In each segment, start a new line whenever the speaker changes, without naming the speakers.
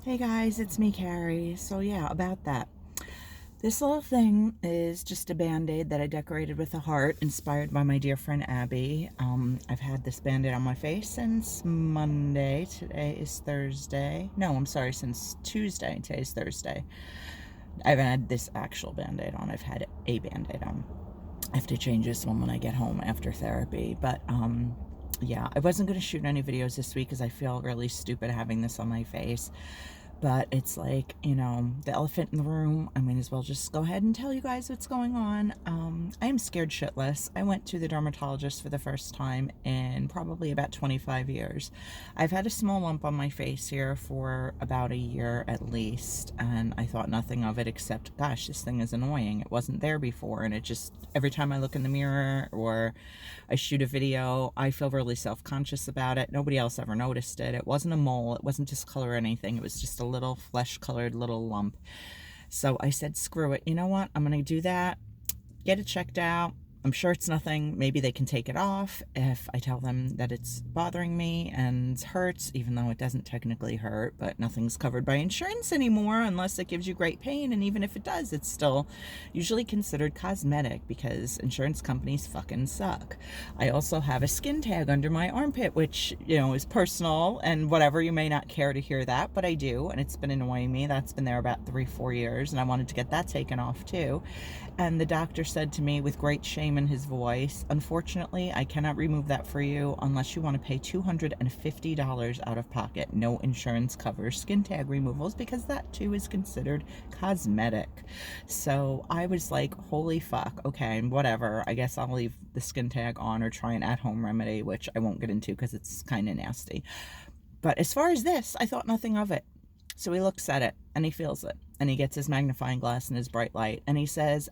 Hey guys, it's me, Carrie. So yeah, about that. This little thing is just a band-aid that I decorated with a heart, inspired by my dear friend Abby. I've had this band-aid on my face since Monday. Today is Thursday. No, I'm sorry, since Tuesday. Today's Thursday. I haven't had this actual band-aid on. I've had a band-aid on. I have to change this one when I get home after therapy. But yeah, I wasn't going to shoot any videos this week because I feel really stupid having this on my face. But it's like, the elephant in the room. I might as well just go ahead and tell you guys what's going on. I am scared shitless. I went to the dermatologist for the first time in probably about 25 years. I've had a small lump on my face here for about a year at least, and I thought nothing of it except, gosh, this thing is annoying. It wasn't there before, and it just, every time I look in the mirror or I shoot a video, I feel really self-conscious about it. Nobody else ever noticed it. It wasn't a mole. It wasn't discolor or anything. It was just a little flesh-colored little lump. So I said, screw it. You know what? I'm going to do that. Get it checked out. I'm sure it's nothing. Maybe they can take it off if I tell them that it's bothering me and hurts, even though it doesn't technically hurt, but nothing's covered by insurance anymore unless it gives you great pain. And even if it does, it's still usually considered cosmetic because insurance companies fucking suck. I also have a skin tag under my armpit, which, is personal and whatever. You may not care to hear that, but I do. And it's been annoying me. That's been there about 3-4 years. And I wanted to get that taken off too. And the doctor said to me with great shame in his voice, unfortunately, I cannot remove that for you unless you want to pay $250 out of pocket. No insurance covers skin tag removals because that too is considered cosmetic. So I was like, holy fuck, okay, whatever. I guess I'll leave the skin tag on or try an at-home remedy, which I won't get into because it's kind of nasty. But as far as this, I thought nothing of it. So he looks at it and he feels it and he gets his magnifying glass and his bright light and he says,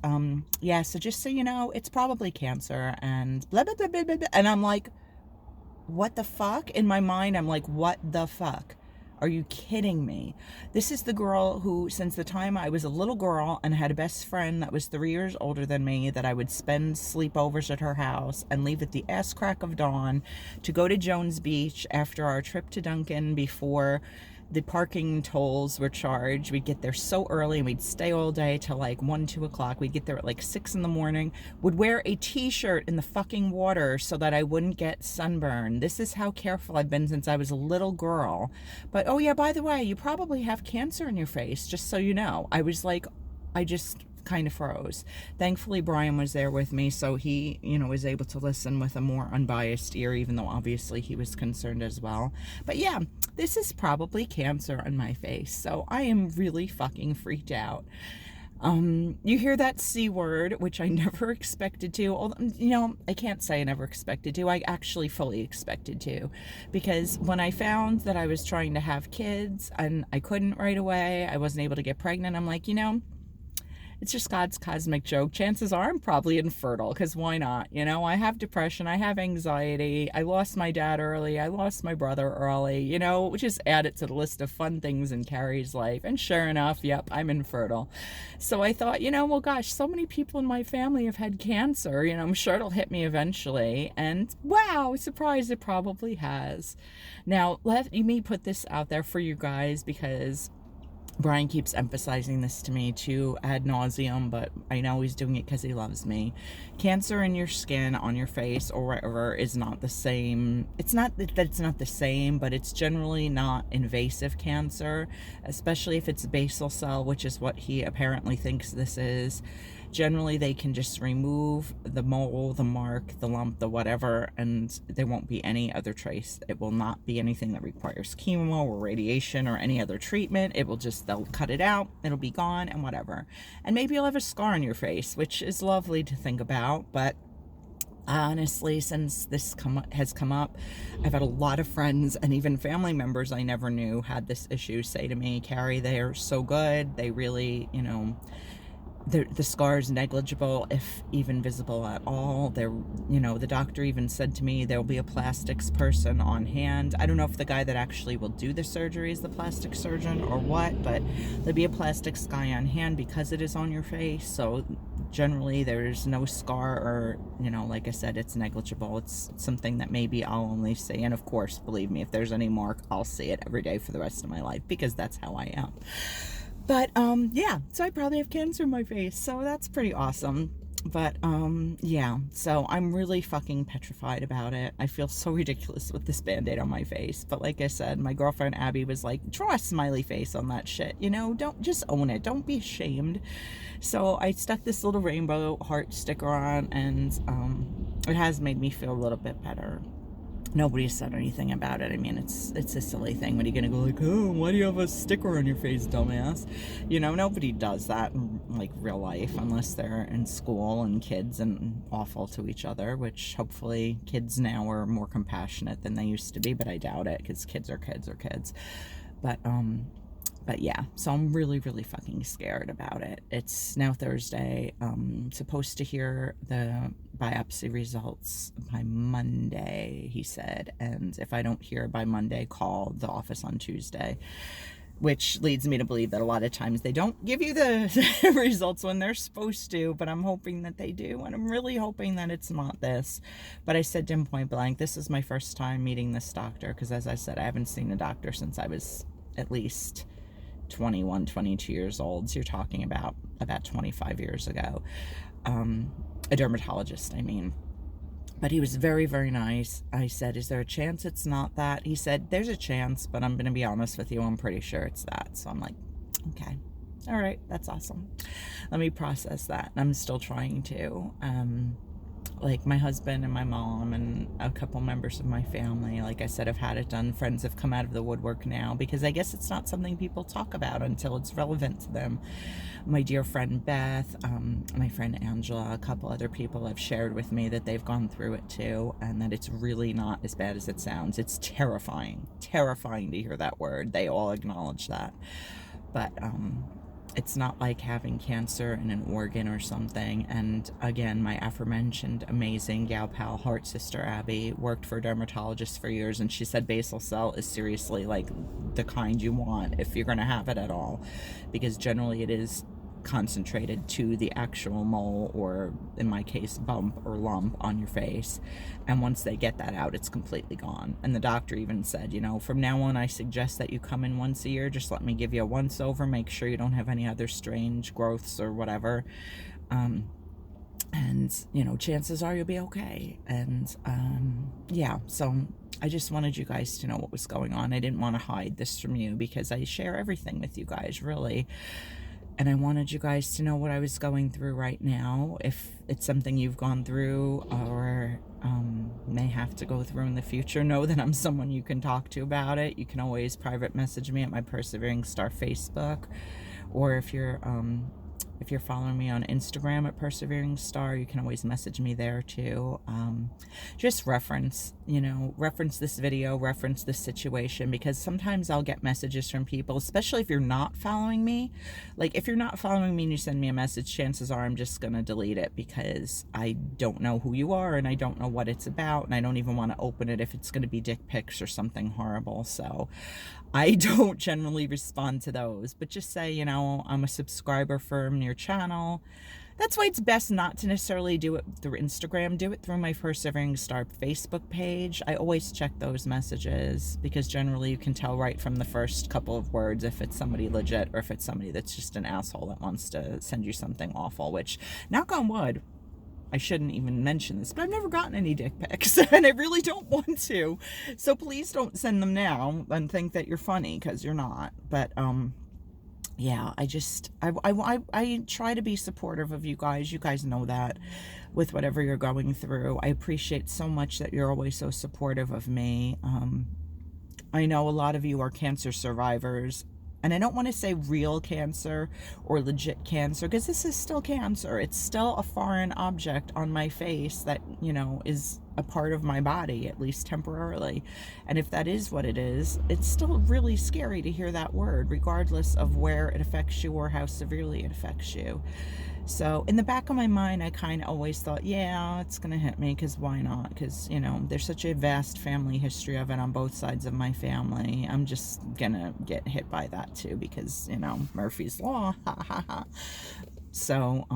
yeah, so just so you know, it's probably cancer and blah, blah, blah, blah, blah. And I'm like, what the fuck? In my mind, I'm like, what the fuck? Are you kidding me? This is the girl who, since the time I was a little girl and had a best friend that was 3 years older than me, that I would spend sleepovers at her house and leave at the ass crack of dawn to go to Jones Beach after our trip to Duncan before the parking tolls were charged. We'd get there so early and we'd stay all day till like 1-2 o'clock. We'd get there at like 6 in the morning, would wear a t-shirt in the fucking water so that I wouldn't get sunburn. This is how careful I've been since I was a little girl. But oh yeah, by the way, you probably have cancer in your face, just so you know. I was like, I just kind of froze. Thankfully, Brian was there with me, so he, was able to listen with a more unbiased ear, even though obviously he was concerned as well. But yeah, this is probably cancer on my face, so I am really fucking freaked out. You hear that C word, which I never expected to. I can't say I never expected to. I actually fully expected to, because when I found that I was trying to have kids and I couldn't right away, I wasn't able to get pregnant, I'm like, it's just God's cosmic joke. Chances are I'm probably infertile, because why not? I have depression, I have anxiety, I lost my dad early, I lost my brother early, just add it to the list of fun things in Carrie's life. And sure enough, yep, I'm infertile. So I thought, well, gosh, so many people in my family have had cancer, I'm sure it'll hit me eventually. And wow, surprise, it probably has. Now, let me put this out there for you guys, because Brian keeps emphasizing this to me too ad nauseum, but I know he's doing it because he loves me. Cancer in your skin, on your face, or wherever is not the same. It's not that it's not the same, but it's generally not invasive cancer, especially if it's basal cell, which is what he apparently thinks this is. Generally, they can just remove the mole, the mark, the lump, the whatever, and there won't be any other trace. It will not be anything that requires chemo or radiation or any other treatment. It will just, they'll cut it out, it'll be gone, and whatever. And maybe you'll have a scar on your face, which is lovely to think about, but honestly, since this has come up, I've had a lot of friends and even family members I never knew had this issue say to me, Carrie, they're so good. They really, the scar is negligible, if even visible at all. The doctor even said to me there'll be a plastics person on hand. I don't know if the guy that actually will do the surgery is the plastic surgeon or what, but there'll be a plastics guy on hand because it is on your face. So Generally, there's no scar, or, like I said, it's negligible. It's something that maybe I'll only see. And of course, believe me, if there's any mark, I'll see it every day for the rest of my life, because that's how I am. But, yeah, so I probably have cancer in my face. So that's pretty awesome. But, yeah, so I'm really fucking petrified about it. I feel so ridiculous with this Band-Aid on my face. But like I said, my girlfriend Abby was like, draw a smiley face on that shit. Don't just own it. Don't be ashamed. So I stuck this little rainbow heart sticker on, and it has made me feel a little bit better. Nobody said anything about it. I mean, it's a silly thing. When are you gonna go like, oh, why do you have a sticker on your face, dumbass? Nobody does that in like real life, unless they're in school and kids and awful to each other, which hopefully kids now are more compassionate than they used to be, but I doubt it, because kids are kids. But yeah, so I'm really, really fucking scared about it. It's now Thursday. Supposed to hear the biopsy results by Monday, he said. And if I don't hear by Monday, call the office on Tuesday. Which leads me to believe that a lot of times they don't give you the results when they're supposed to, but I'm hoping that they do, and I'm really hoping that it's not this. But I said to him point blank, this is my first time meeting this doctor, because as I said, I haven't seen a doctor since I was at least 21, 22 years old. So you're talking about 25 years ago. A dermatologist, I mean. But he was very, very nice. I said, is there a chance it's not that? He said, there's a chance, but I'm going to be honest with you, I'm pretty sure it's that. So I'm like, okay. All right, that's awesome. Let me process that. I'm still trying to. Like my husband and my mom and a couple members of my family, like I said, have had it done. Friends have come out of the woodwork now, because I guess it's not something people talk about until it's relevant to them. My dear friend Beth, my friend Angela, a couple other people have shared with me that they've gone through it too, and that it's really not as bad as it sounds. It's terrifying to hear that word. They all acknowledge that. But it's not like having cancer in an organ or something. And again, my aforementioned amazing gal pal heart sister Abby worked for a dermatologist for years, and she said basal cell is seriously like the kind you want if you're going to have it at all, because generally it is concentrated to the actual mole, or in my case bump or lump on your face, and once they get that out, it's completely gone. And the doctor even said, from now on, I suggest that you come in once a year. Just let me give you a once over, make sure you don't have any other strange growths or whatever, and chances are you'll be okay. And yeah, so I just wanted you guys to know what was going on. I didn't want to hide this from you, because I share everything with you guys, really. And I wanted you guys to know what I was going through right now. If it's something you've gone through or may have to go through in the future, know that I'm someone you can talk to about it. You can always private message me at my PerseveringStar Facebook, or if you're following me on Instagram at PerseveringStar, you can always message me there too. Just reference this video, reference this situation, because sometimes I'll get messages from people, especially if you're not following me. Like if you're not following me and you send me a message, chances are I'm just going to delete it, because I don't know who you are and I don't know what it's about, and I don't even want to open it if it's going to be dick pics or something horrible. So I don't generally respond to those, but just say, I'm a subscriber from your channel. That's why it's best not to necessarily do it through Instagram. Do it through my PerseveringStar Facebook page. I always check those messages, because generally you can tell right from the first couple of words if it's somebody legit or if it's somebody that's just an asshole that wants to send you something awful, which, knock on wood, I shouldn't even mention this, but I've never gotten any dick pics, and I really don't want to. So please don't send them now and think that you're funny, because you're not. But yeah, I try to be supportive of you guys. You guys know that, with whatever you're going through. I appreciate so much that you're always so supportive of me. I know a lot of you are cancer survivors. And I don't want to say real cancer or legit cancer, because this is still cancer. It's still a foreign object on my face that, is a part of my body, at least temporarily. And if that is what it is, it's still really scary to hear that word, regardless of where it affects you or how severely it affects you. So in the back of my mind, I kind of always thought, yeah, it's going to hit me, because why not? Because, there's such a vast family history of it on both sides of my family. I'm just going to get hit by that too, because, Murphy's Law. So,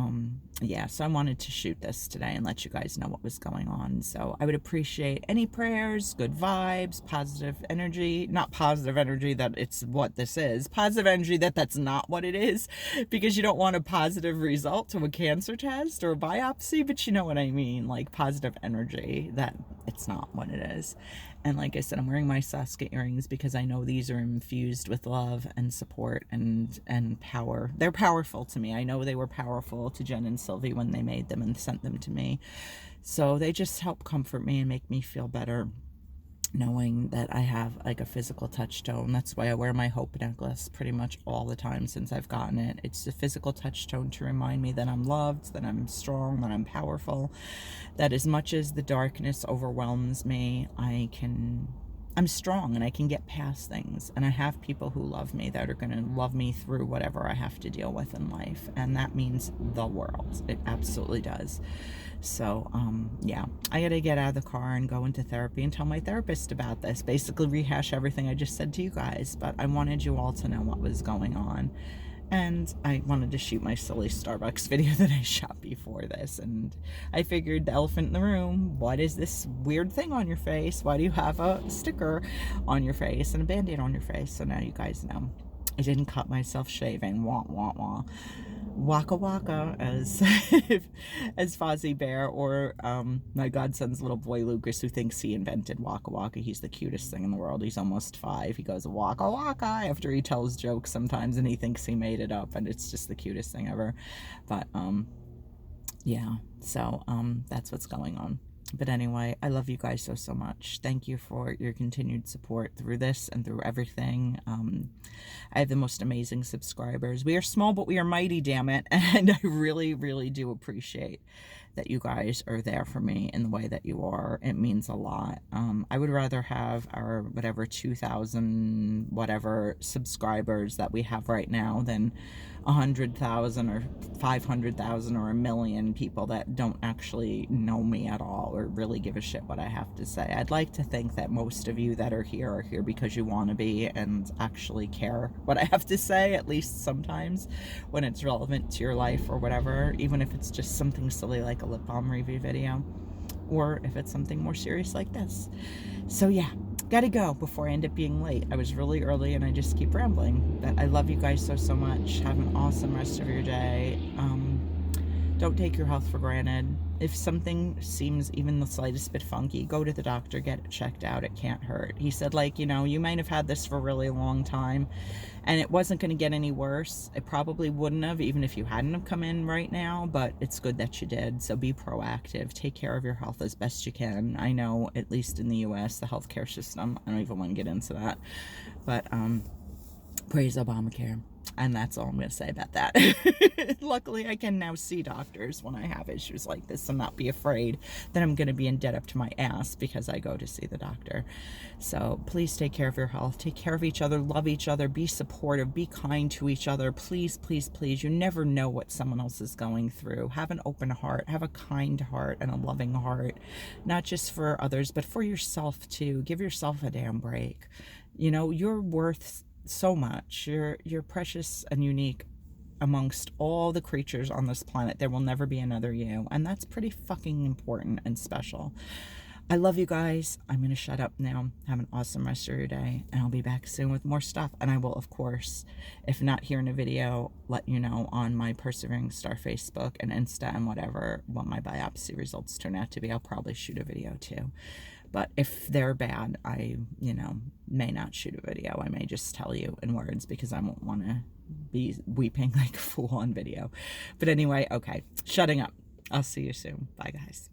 yeah, so I wanted to shoot this today and let you guys know what was going on. So I would appreciate any prayers, good vibes, positive energy, not positive energy that it's what this is, positive energy that that's not what it is, because you don't want a positive result to a cancer test or a biopsy, but you know what I mean, like positive energy that it's not what it is. And like I said, I'm wearing my Sasuke earrings because I know these are infused with love and support and power. They're powerful to me. I know they were powerful to Jen and Sylvie when they made them and sent them to me. So they just help comfort me and make me feel better, knowing that I have like a physical touchstone. That's why I wear my hope necklace pretty much all the time since I've gotten it. It's a physical touchstone to remind me that I'm loved, that I'm strong, that I'm powerful, that as much as the darkness overwhelms me, I'm strong and I can get past things. And I have people who love me that are going to love me through whatever I have to deal with in life. And that means the world. It absolutely does. So, yeah, I got to get out of the car and go into therapy and tell my therapist about this. Basically rehash everything I just said to you guys. But I wanted you all to know what was going on. And I wanted to shoot my silly Starbucks video that I shot before this. And I figured the elephant in the room, what is this weird thing on your face? Why do you have a sticker on your face and a Band-Aid on your face? So now you guys know. I didn't cut myself shaving. Wah, wah, wah. Waka waka, as as Fozzie Bear, or my godson's little boy Lucas, who thinks he invented Waka Waka. He's the cutest thing in the world. He's almost 5. He goes Waka Waka after he tells jokes sometimes, and he thinks he made it up, and it's just the cutest thing ever. But yeah, so that's what's going on. But anyway, I love you guys so much. Thank you for your continued support through this and through everything. I have the most amazing subscribers. We are small, but we are mighty, damn it. And I really, really do appreciate that you guys are there for me in the way that you are. It means a lot. I would rather have our whatever 2,000 whatever subscribers that we have right now than 100,000 or 500,000 or 1,000,000 people that don't actually know me at all or really give a shit what I have to say. I'd like to think that most of you that are here because you want to be and actually care what I have to say, at least sometimes when it's relevant to your life or whatever, even if it's just something silly like a lip balm review video, or if it's something more serious like this. So yeah, gotta go before I end up being late. I was really early and I just keep rambling. But I love you guys so much. Have an awesome rest of your day. Don't take your health for granted. If something seems even the slightest bit funky, go to the doctor, get it checked out. It can't hurt. He said, like, you know, you might have had this for a really long time and it wasn't going to get any worse. It probably wouldn't have, even if you hadn't have come in right now, but it's good that you did. So be proactive. Take care of your health as best you can. I know, at least in the US, the healthcare system, I don't even want to get into that, but praise Obamacare. And that's all I'm going to say about that. Luckily, I can now see doctors when I have issues like this and not be afraid that I'm going to be in debt up to my ass because I go to see the doctor. So please take care of your health. Take care of each other. Love each other. Be supportive. Be kind to each other. Please, please, please. You never know what someone else is going through. Have an open heart. Have a kind heart and a loving heart. Not just for others, but for yourself too. Give yourself a damn break. You know, you're worth so much. You're precious and unique amongst all the creatures on this planet. There will never be another you, and that's pretty fucking important and special. I love you guys. I'm going to shut up now. Have an awesome rest of your day, and I'll be back soon with more stuff. And I will, of course, if not here in a video, let you know on my PerseveringStar Facebook and Insta and whatever what my biopsy results turn out to be. I'll probably shoot a video too. But if they're bad, I, you know, may not shoot a video. I may just tell you in words because I won't want to be weeping like a fool on video. But anyway, okay, shutting up. I'll see you soon. Bye, guys.